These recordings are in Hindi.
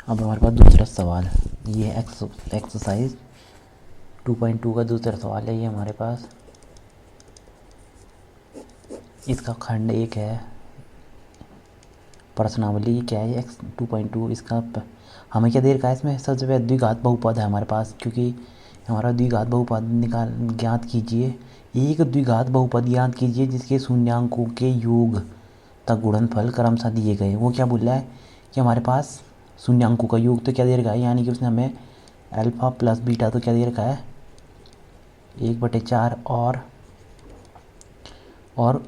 अब हमारे पास दूसरा सवाल, ये एक्सरसाइज 2.2 का दूसरा सवाल है ये हमारे पास। इसका खंड एक है प्रश्नावली, क्या है एक्स 2.2। इसका हमें क्या दे रखा है इसमें, सबसे पहले द्विघात बहुपद है हमारे पास, क्योंकि हमारा द्विघात बहुपद ज्ञात कीजिए। एक द्विघात बहुपद ज्ञात कीजिए जिसके शून्यांकों के योग तक गुणनफल क्रमशः दिए गए। वो क्या बोल रहा है कि हमारे पास शून्यांकों का योग तो क्या दे रखा है, यानी कि उसने हमें अल्फ़ा प्लस बीटा तो क्या दे रखा है 1/4 और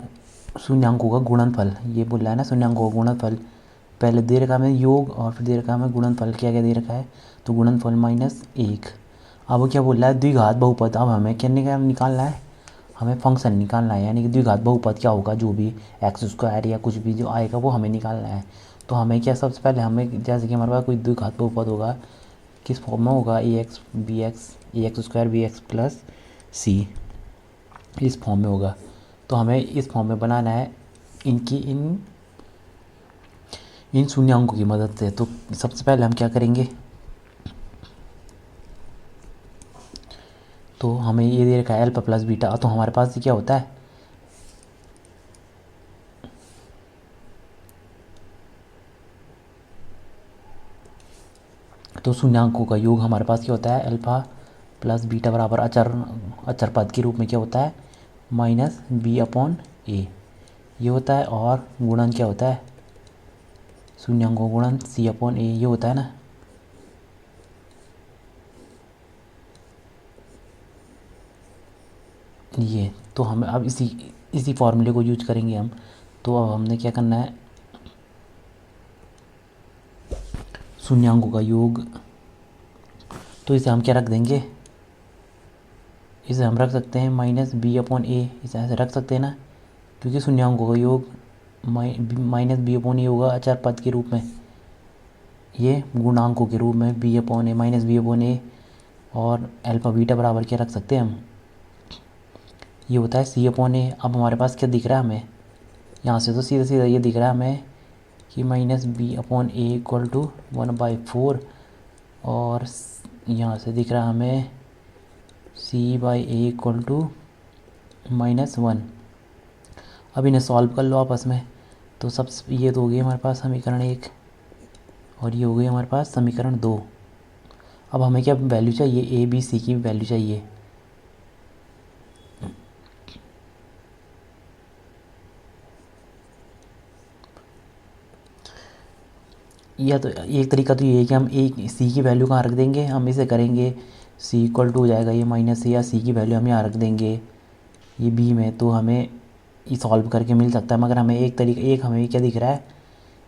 शून्यांकों का गुणनफल, ये बोल रहा है ना शून्यांकों का गुणनफल। पहले दे रखा हमें योग और फिर दे रखा हमें गुणनफल, क्या क्या दे रखा है तो गुणनफल -1। अब वो क्या बोल रहा है द्विघात बहुपद। अब हमें क्या निकालना है, हमें फंक्शन निकालना है, यानी कि द्विघात बहुपद क्या होगा, जो भी x² या कुछ भी जो आएगा वो हमें निकालना है। तो हमें क्या सबसे पहले हमें, जैसे कि हमारे पास कोई द्विघात बहुपद होगा किस फॉर्म में होगा, ax bx प्लस c, इस फॉर्म में होगा। तो हमें इस फॉर्म में बनाना है इनकी इन शून्यांकों की मदद से। तो सबसे पहले हम क्या करेंगे, तो हमें ये दे रखा है अल्फा प्लस बीटा। तो हमारे पास क्या होता है, तो शून्यांकों का योग हमारे पास क्या होता है अल्फ़ा प्लस बीटा बराबर अचर पद के रूप में क्या होता है -b/a ये होता है, और गुणन क्या होता है शून्यांकों गुणन c/a ये होता है ना। ये तो हम अब इसी फॉर्मूले को यूज करेंगे हम। तो अब हमने क्या करना है, शून्यांकों का योग, तो इसे हम क्या रख देंगे, इसे हम रख सकते हैं -b/a, इसे ऐसे रख सकते हैं ना, क्योंकि शून्यांकों का योग -b/a होगा अचर पद के रूप में, ये गुणांकों के रूप में b/a -b/a, और अल्फ़ा बीटा बराबर क्या रख सकते हैं हम, ये होता है c/a। अब हमारे पास क्या दिख रहा है हमें, यहाँ से तो सीधा सीधा ये दिख रहा है हमें कि -b/a = 1/4, और यहाँ से दिख रहा है हमें c/a = -1। अब इन्हें सॉल्व कर लो आपस में। तो सब ये तो हो गई हमारे पास समीकरण 1, और ये हो गई हमारे पास समीकरण 2। अब हमें क्या वैल्यू चाहिए, a b c की वैल्यू चाहिए। या तो एक तरीका तो ये है कि हम एक सी की वैल्यू कहाँ रख देंगे, हम इसे करेंगे c = हो जाएगा ये -c, या सी की वैल्यू हम यहाँ रख देंगे ये b में, तो हमें ये सॉल्व करके मिल सकता है। मगर हमें एक हमें क्या दिख रहा है,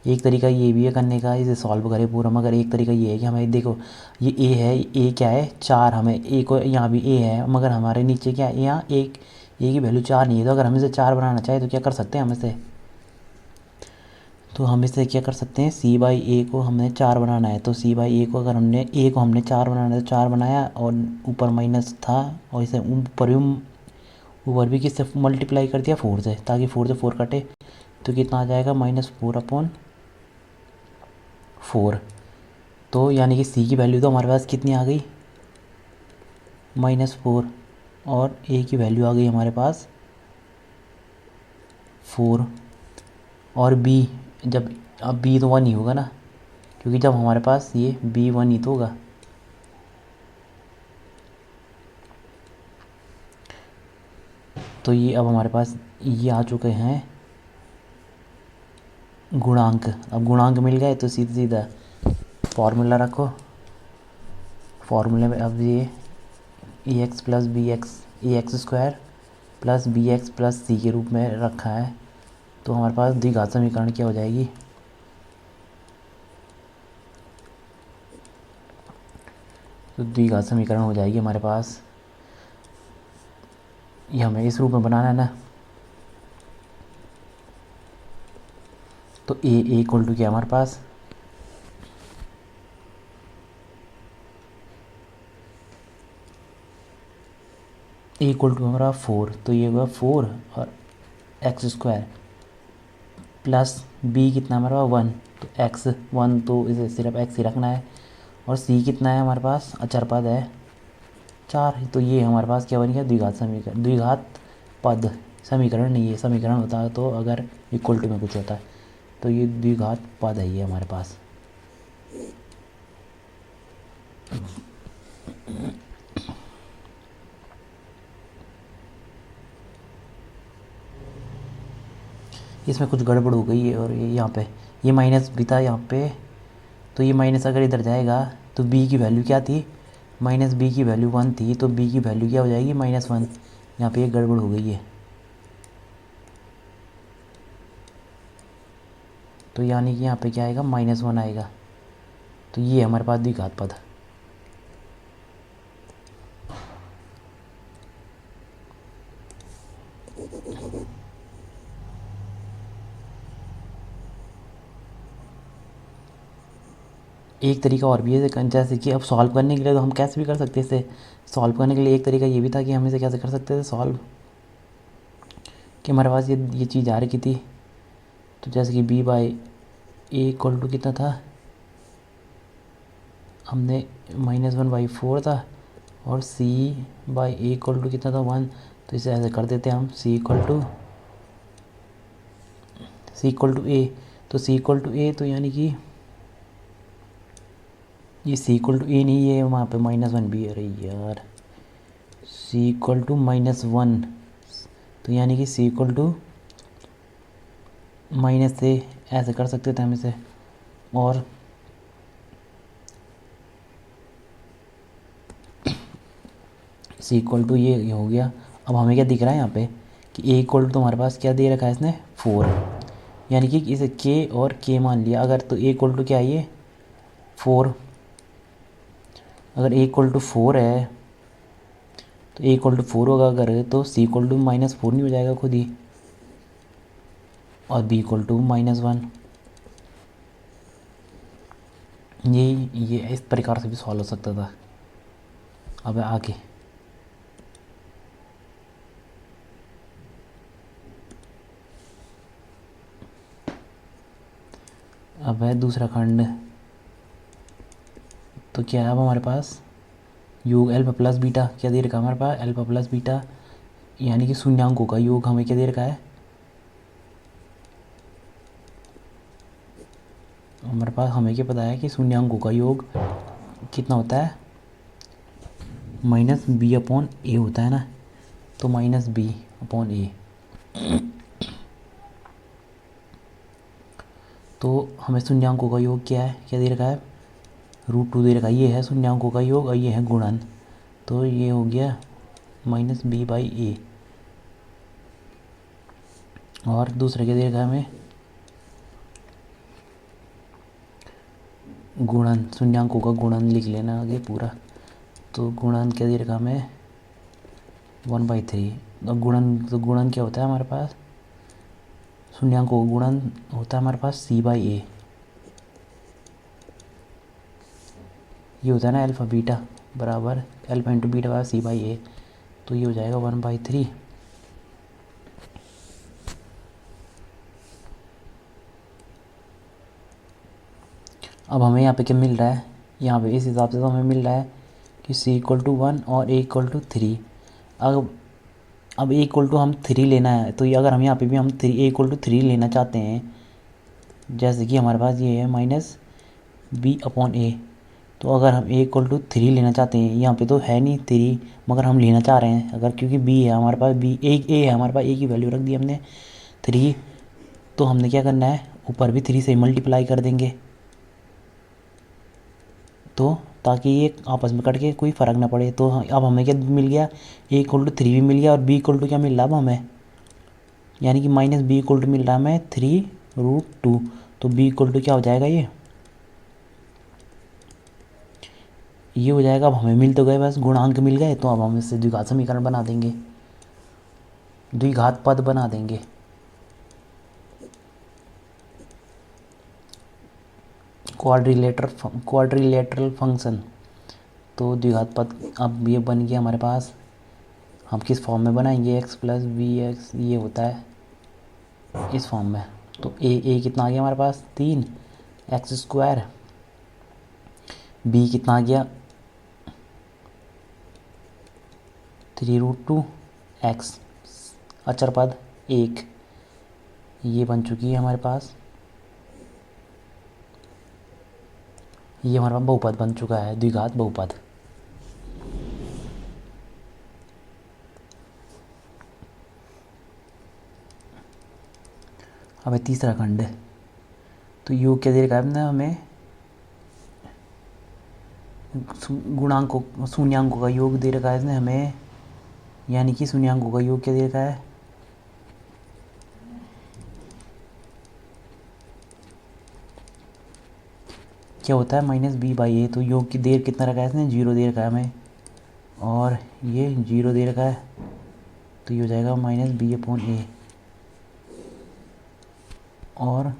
एक तरीका ये भी है करने का, इसे सॉल्व करें पूरा। मगर एक तरीका ये है कि हमें देखो ये a है, a क्या है 4, हमें a को यहाँ भी a है, मगर हमारे नीचे क्या है यहाँ एक a की वैल्यू 4 नहीं है। तो अगर हम इसे 4 बनाना चाहें तो क्या कर सकते हैं हम इसे, तो हम इसे क्या कर सकते हैं c/a को हमने 4 बनाना है, तो c/a को अगर हमने a को हमने 4 बनाना है तो 4 बनाया, और ऊपर माइनस था, और इसे ऊपर भी किससे मल्टीप्लाई कर दिया 4 से, ताकि 4 से 4 कटे, तो कितना आ जाएगा -4/4। तो यानी कि c की वैल्यू तो हमारे पास कितनी आ गई -4, और a की वैल्यू आ गई हमारे पास 4, और b जब अब b तो 1 ही होगा ना, क्योंकि जब हमारे पास ये b 1 ही तो होगा। तो ये अब हमारे पास ये आ चुके हैं गुणांक। अब गुणांक मिल गए तो सीधा सीधा फॉर्मूला रखो, फॉर्मूले में अब ये ax plus ax² plus bx plus c के रूप में रखा है। तो हमारे पास द्विघात समीकरण क्या हो जाएगी, तो द्विघात समीकरण हो जाएगी हमारे पास, ये हमें इस रूप में बनाना है ना। तो a = क्या हमारे पास a = हमारा 4, तो ये होगा 4 और x² प्लस बी कितना हमारे पास 1, तो एक्स 1, तो इसे सिर्फ एक्स ही रखना है। और सी कितना है हमारे पास, अचर पद है 4, तो ये हमारे पास क्या बन गया, द्विघात समीकरण, द्विघात पद समीकरण नहीं, ये समीकरण होता है तो अगर इक्वल टू में कुछ होता है, तो ये द्विघात पद है ये हमारे पास। इसमें कुछ गड़बड़ हो गई है, और ये यहाँ पे ये माइनस भी था यहाँ पे, तो ये माइनस अगर इधर जाएगा तो बी की वैल्यू क्या थी, माइनस बी की वैल्यू 1 थी, तो बी की वैल्यू क्या हो जाएगी, -1। यहाँ पे ये गड़बड़ हो गई है, तो यानी कि यहाँ पे क्या आएगा, -1 आएगा। तो ये हमारे पास द्विघात पद। एक तरीका और भी है, जैसे कि अब सॉल्व करने के लिए तो हम कैसे भी कर सकते हैं इसे। सॉल्व करने के लिए एक तरीका ये भी था कि हम इसे कैसे कर सकते थे सॉल्व, कि हमारे पास ये चीज़ आ रही थी, तो जैसे कि b by a equal to कितना था, हमने -1/4 था, और c by a equal to कितना था 1, तो इसे ऐसे कर देते हैं हम, c इक्वल टू ए, तो c इक्वल टू ए, तो यानी कि ये c इक्वल टू ए नहीं, ये वहाँ पे -1 भी है, अरे यार, c इक्वल टू -1, तो यानी कि c इक्वल टू माइनस से ऐसे कर सकते थे हम इसे, और c इक्वल टू ये हो गया। अब हमें क्या दिख रहा है यहाँ पे कि a इक्वल टू, तो हमारे पास क्या दे रखा है इसने 4, यानी कि इसे k और k मान लिया अगर, तो a इक्वल टू क्या है ये 4, अगर a इक्वल टू 4 है तो a इक्वल टू 4 होगा अगर, तो c इक्वल टू -4 नहीं हो जाएगा खुद ही, और b इक्वल टू -1। ये इस प्रकार से भी सॉल्व हो सकता था। अब आगे अब है दूसरा खंड, तो क्या है अब हमारे पास योग अल्फा प्लस बीटा, क्या दे रखा है हमारे पास, अल्फा प्लस बीटा, यानी कि शून्यांकों का योग हमें क्या दे रखा है, हमारे पास हमें क्या पता है कि शून्यांकों का योग कितना होता है, -b/a होता है ना, तो -b/a, तो हमें शून्यांकों का योग क्या है, क्या दे रखा है, √2 दे रखा है, ये है शून्यांकों का योग और ये है गुणन, तो ये हो गया -b/a। और दूसरा क्या दे रखा है हमें, गुणन, शून्यांकों का गुणन लिख लेना आगे पूरा, तो गुणन क्या दे रखा हमें 1/3। तो गुणन क्या होता है हमारे पास, शून्यांकों का गुणन होता है हमारे पास c/a, ये होता है ना अल्फा बीटा बराबर अल्फा इंटू बीटा बराबर c/a, तो ये हो जाएगा 1/3। अब हमें यहाँ पे क्या मिल रहा है, यहाँ पे इस हिसाब से तो हमें मिल रहा है कि c इक्वल टू 1 और a इक्वल टू 3। अब a इक्वल टू हम 3 लेना है, तो ये अगर हम यहाँ पे भी हम a इक्वल टू 3 लेना चाहते हैं, जैसे कि हमारे पास ये है -b/a, तो अगर हम a इक्वल टू 3 लेना चाहते हैं, यहाँ पे तो है नहीं 3, मगर हम लेना चाह रहे हैं अगर, क्योंकि b है हमारे पास, b a है हमारे पास, a की वैल्यू रख दी हमने 3, तो हमने क्या करना है, ऊपर भी 3 से मल्टीप्लाई कर देंगे, तो ताकि ये आपस में कट के कोई फ़र्क ना पड़े। तो अब हमें क्या मिल गया, a इक्वल टू 3 भी मिल गया, और b इक्वल टू क्या मिल रहा है अब हमें, यानी कि -b इक्वल टू मिल रहा है हमें 3√2, तो b इक्वल टू क्या हो जाएगा, ये हो जाएगा। अब हमें मिल तो गए, बस गुणांक मिल गए, तो अब हम इससे द्विघात समीकरण बना देंगे, द्विघात पद बना देंगे। क्वाड्रिलेटरल फंक्शन, तो द्विघात पद अब ये बन गया हमारे पास। हम किस फॉर्म में बनाएंगे, x + bx, ये होता है इस फॉर्म में, तो ए कितना आ गया हमारे पास 3 एक्स स्क्वायर, बी कितना आ गया 3√2 एक्स, अचर पद 1, ये बन चुकी है हमारे पास, ये हमारे पास बहुपद बन चुका है, द्विघात बहुपद। अब है तीसरा खंड। तो योग क्या दे रखा है ना हमें, गुणांकों शून्यांकों का योग दे रखा है इसने हमें, यानी कि शून्यांकों का योग क्या दे रखा है, क्या होता है -b/a। तो योग की देर कितना रखा है इसने, 0 दे रखा है हमें, और ये 0 दे रखा है, तो ये हो जाएगा -b/a। और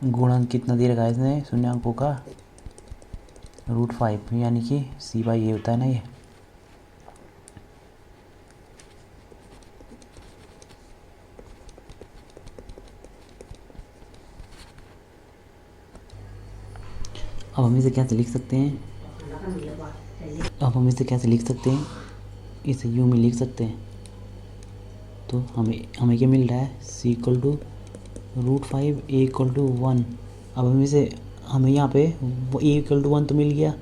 गुणन कितना दे रखा है इसने शून्यांकों का, √5, यानी कि c/a होता है ना ये। अब हम इसे कैसे लिख सकते हैं, इसे यूँ में लिख सकते हैं। तो हमें क्या मिल रहा है, c=√5, a=1। अब हमें यहाँ पे a=1 तो मिल गया।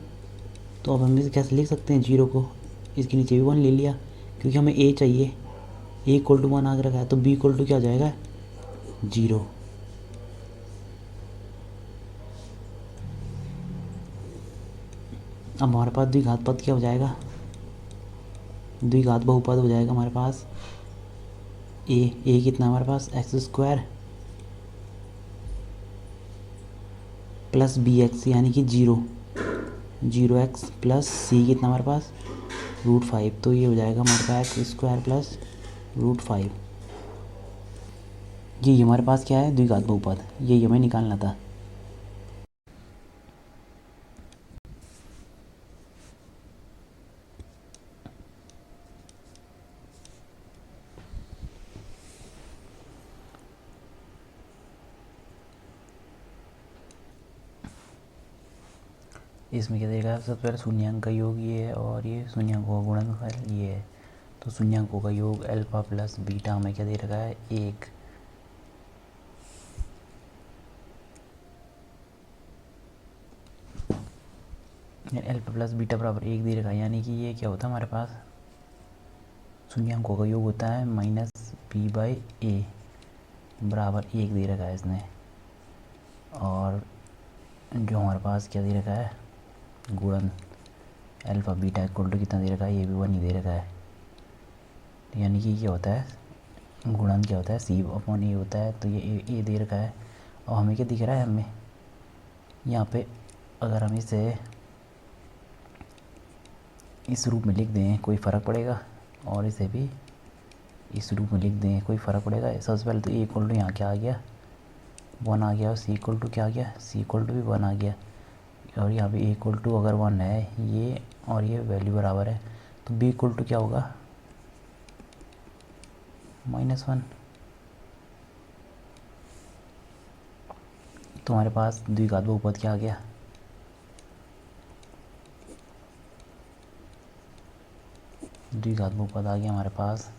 तो अब हम इसे कैसे लिख सकते हैं, 0 को इसके नीचे भी 1 ले लिया, क्योंकि हमें a चाहिए, a=1 आ रखा है, तो b क्या हो जाएगा 0। अब हमारे पास द्विघात पद क्या हो जाएगा, द्विघात बहुपद हो जाएगा हमारे पास, a कितना हमारे पास x² प्लस bx, यानी कि 0x प्लस c कितना हमारे पास √5। तो ये हो जाएगा हमारे पास x² प्लस √5। ये हमारे पास क्या है, द्विघात बहुपद, यही हमें निकालना था। इसमें क्या देगा, सबसे पहले शून्यांक का योग ये है, और ये शून्यांकों का गुणनफल ये है। तो शून्यांकों का योग अल्फा प्लस बीटा हमें क्या दे रखा है 1। अल्फा प्लस बीटा बराबर 1 दे रखा है, यानी कि ये क्या होता है हमारे पास, शून्यांकों का योग होता है -b/a बराबर 1 दे रखा है इसने। और जो हमारे पास क्या दे रखा है, गुणन अल्फा बीटा इक्वल टू कितना दे रखा है, ये भी 1 ही दे रखा है। यानी कि क्या होता है, गुणन क्या होता है c/a होता है। तो ये a दे रखा है, और हमें क्या दिख रहा है, हमें यहाँ पे अगर हम इसे इस रूप में लिख दें कोई फ़र्क पड़ेगा, और इसे भी इस रूप में लिख दें कोई फ़र्क पड़ेगा। सबसे पहले तो a यहाँ क्या आ गया 1 आ गया, और c क्या आ गया, c भी 1 आ गया। और यहाँ पे a अगर 1 है ये, और ये वैल्यू बराबर है, तो b क्या होगा -1। तो हमारे पास द्विघात बहुपद क्या आ गया, द्विघात बहुपद आ गया हमारे पास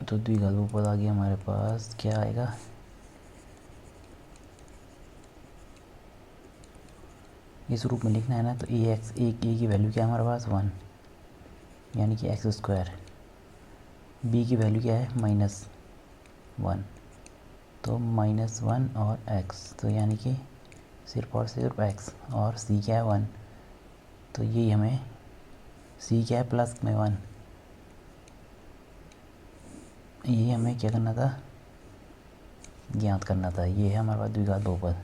तो द्विघात बहुपद आ गया हमारे पास, क्या आएगा, इस रूप में लिखना है ना। तो a की वैल्यू क्या है हमारे पास 1, यानी कि x²। b की वैल्यू क्या है -1, तो -1 और x, तो यानी कि सिर्फ और सिर्फ x। और c क्या है 1, तो ये हमें c क्या है +1, ये हमें क्या करना था, ज्ञात करना था। ये है हमारे पास द्विघात बहुपद।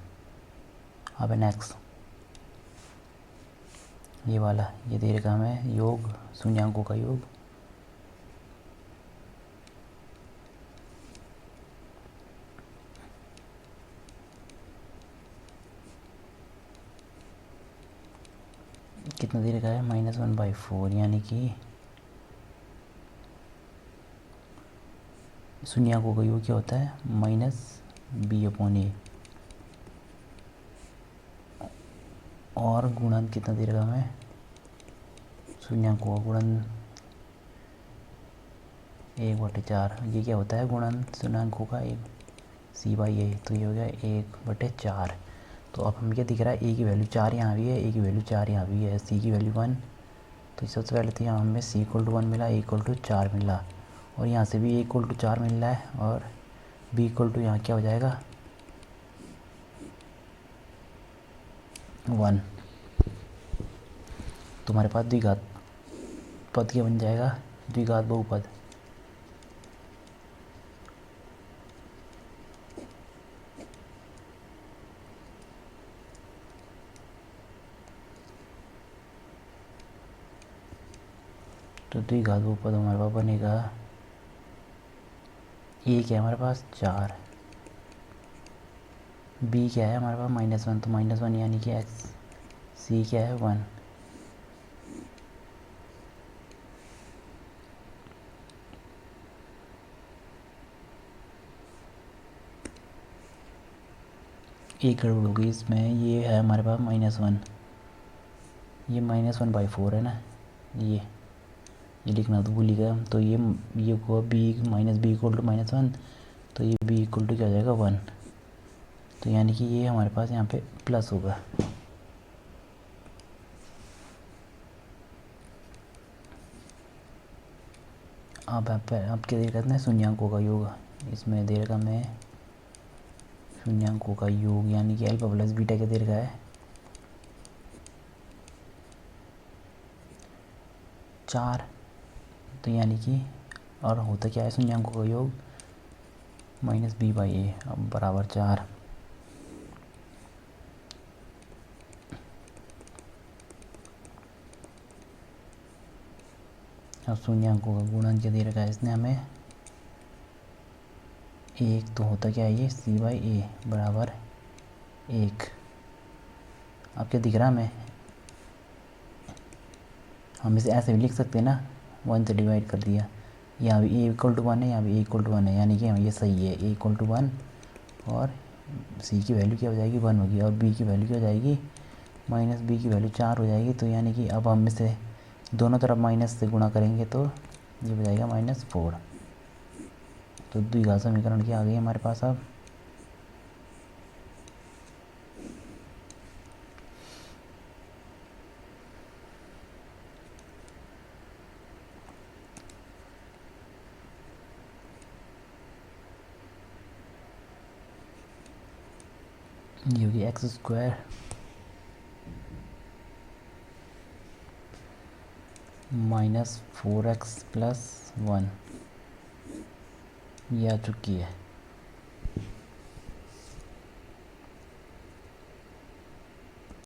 अब है नेक्स्ट, ये वाला, ये दे रखा हमें योग शून्यांकों का योग, कितना दे रखा है -1/4, यानी कि शून्याङ्कों का योग क्या होता है -b/a, और गुणन कितना दे रखा हमें शून्याङ्कों का गुणन 1/4। ये क्या होता है गुणन शून्याङ्कों का 1 c/a, तो ये हो गया 1/4। तो अब हमें क्या दिख रहा है, a की वैल्यू 4 यहाँ भी है, a की वैल्यू 4 यहाँ भी है, c की वैल्यू 1। तो सबसे पहले तो यहाँ हमें c = 1 मिला, a = 4 मिला, और यहाँ से भी a = 4 मिल रहा है, और b = यहाँ क्या हो जाएगा 1। तो हमारे पास द्विघात पद क्या बन जाएगा, द्विघात बहुपद। तो द्विघात बहुपद हमारे पास बनेगा, ए क्या है हमारे पास 4, बी क्या है हमारे पास -1, तो -1 यानी कि x, सी क्या है 1। एक गड़बड़ हो गई इसमें, ये है हमारे पास -1, ये -1/4 है ना, ये लिखना तो भूल ही गया। तो ये को b = -1, तो ये b = क्या हो जाएगा 1। तो यानी कि ये हमारे पास यहाँ पे प्लस होगा। अब क्या दे रखा है शून्याङ्कों का योग, इसमें दे रखा मैं शून्याङ्कों का योग, यानी कि अल्फा प्लस बीटा क्या दे रखा है 4। तो यानी कि और होता क्या है शून्याङ्कों का योग -b/a, अब बराबर 4। अब शून्याङ्कों का गुणन क्या दे रखा है इसने हमें 1, तो होता क्या है ये c/a बराबर 1। अब क्या दिख रहा है हमें, हम इसे ऐसे भी लिख सकते हैं ना, 1 से डिवाइड कर दिया, यहाँ भी a = 1 है, यहाँ भी a = 1 है, यानी कि ये सही है, a = 1, और c की वैल्यू क्या हो जाएगी 1 होगी, और b की वैल्यू क्या हो जाएगी -b की वैल्यू 4 हो जाएगी। तो यानी कि अब हम इसे दोनों तरफ माइनस से गुणा करेंगे तो ये हो जाएगा -4। तो द्विघात समीकरण की आ गई हमारे पास अब। ये होगी x² -4x + 1, ये आ चुकी है।